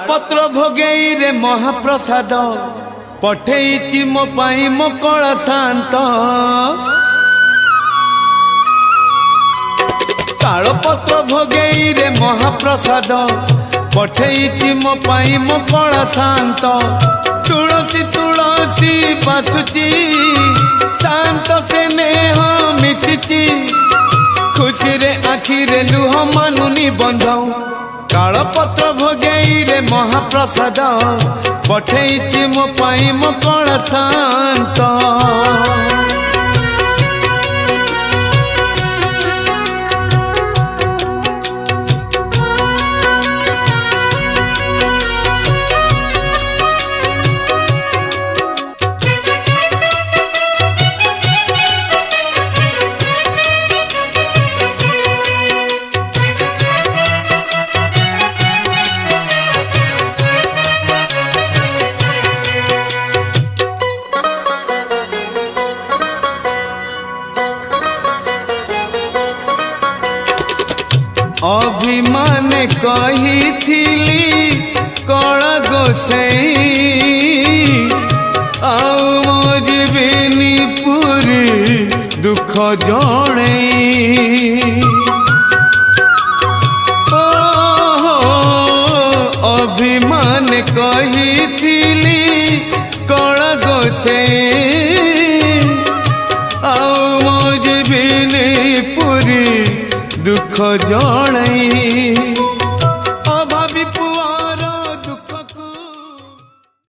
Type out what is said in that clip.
पत्र भोगेई रे महाप्रसाद पठेइछि मो पाई मो कला शांत ताल पत्र भोगेई रे महाप्रसाद पठेइछि मो पाई मो कला शांत तुलसी तुलसी बासुची शांत से नेह मिशिची खुशी रे आखि रे लुह मानुनी बंधौ काल पत्र भोगेई रे महाप्रसाद पठेइछि मो पाई मो कला शांत अभिमान कही कला गोसाई आउ मो जीविनी पुरी दुख जणे अभिमान कही कला गोसाई आउ मो जीविनी पुरी दुख जणाई